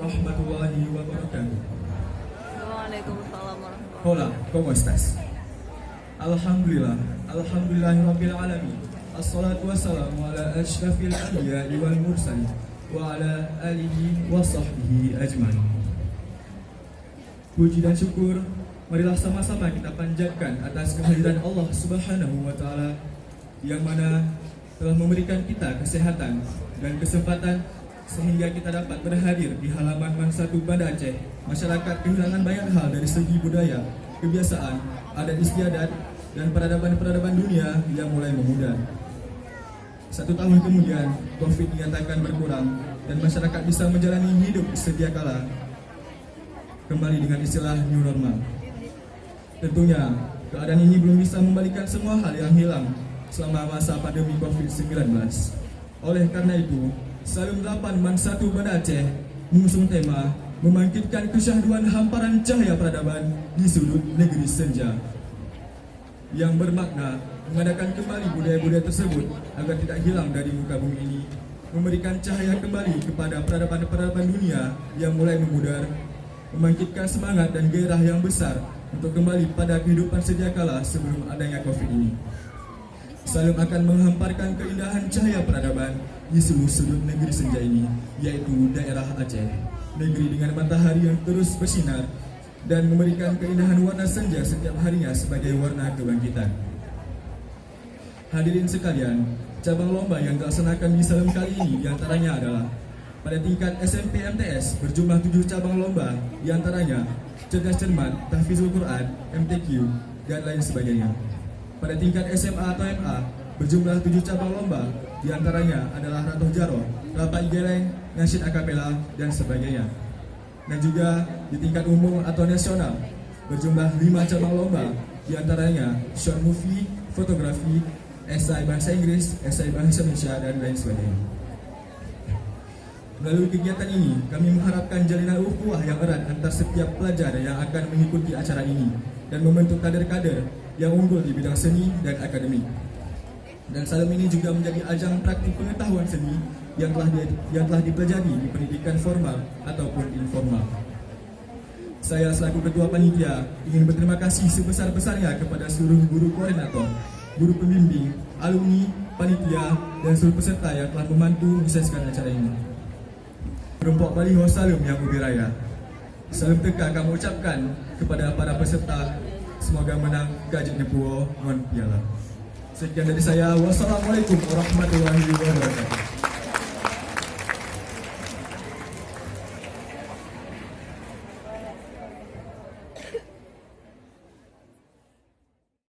warahmatullahi wabarakatuh. Waalaikumsalam warahmatullahi Hola, ¿cómo estás? Alhamdulillah, alhamdulillahirabbil alamin. Assalatu wassalamu ala asyrafil anbiya'i wal mursalin wa ala alihi wa sahbihi ajmain. Puji dan syukur marilah sama-sama kita panjatkan atas kehadiran Allah Subhanahu wa taala yang mana telah memberikan kita kesehatan dan kesempatan sehingga kita dapat berhadir di halaman Mansatu Banda Aceh. Masyarakat kehilangan banyak hal dari segi budaya, kebiasaan, adat istiadat, dan peradaban-peradaban dunia yang mulai memudar. 1 tahun kemudian, COVID dinyatakan berkurang dan masyarakat bisa menjalani hidup sedia kala kembali dengan istilah new normal. Tentunya, keadaan ini belum bisa membalikan semua hal yang hilang selama masa pandemi COVID-19. Oleh karena itu, Salim 8 Mansatu Banda Aceh mengusung tema membangkitkan kesyahduan hamparan cahaya peradaban di sudut negeri senja, yang bermakna mengadakan kembali budaya-budaya tersebut agar tidak hilang dari muka bumi ini, memberikan cahaya kembali kepada peradaban-peradaban dunia yang mulai memudar, membangkitkan semangat dan gairah yang besar untuk kembali pada kehidupan sedia kala sebelum adanya COVID ini. Salim akan menghamparkan keindahan cahaya peradaban di seluruh sudut negeri senja ini, yaitu daerah Aceh, negeri dengan matahari yang terus bersinar dan memberikan keindahan warna senja setiap harinya sebagai warna kebangkitan. Hadirin sekalian, cabang lomba yang dilaksanakan di Salim kali ini diantaranya adalah pada tingkat SMP MTS berjumlah 7 cabang lomba, diantaranya cerdas cermat, tahfizul Quran, MTQ, dan lain sebagainya. Pada tingkat SMA atau MA berjumlah 7 cabang lomba, diantaranya adalah Ratoh Jaro, Rapat Geleng, Nasyid Akapela, dan sebagainya. Dan juga di tingkat umum atau nasional berjumlah 5 cabang lomba, diantaranya short movie, fotografi, esai bahasa Inggris, esai bahasa Indonesia, dan lain sebagainya. Melalui kegiatan ini, kami mengharapkan jalinan ukhuwah yang erat antar setiap pelajar yang akan mengikuti acara ini dan membentuk kader-kader yang unggul di bidang seni dan akademik. Dan Salim ini juga menjadi ajang praktik pengetahuan seni yang telah dipelajari di pendidikan formal ataupun informal. Saya selaku Ketua Panitia ingin berterima kasih sebesar-besarnya kepada seluruh guru koordinator, guru pembimbing, alumni, panitia, dan seluruh peserta yang telah membantu mensukseskan acara ini. Rempok baliho Salim yang ubi raya. Salim teka kami ucapkan kepada para peserta, semoga menang gajah nepuo ngon piala. Sekian dari saya. Wassalamualaikum warahmatullahi wabarakatuh.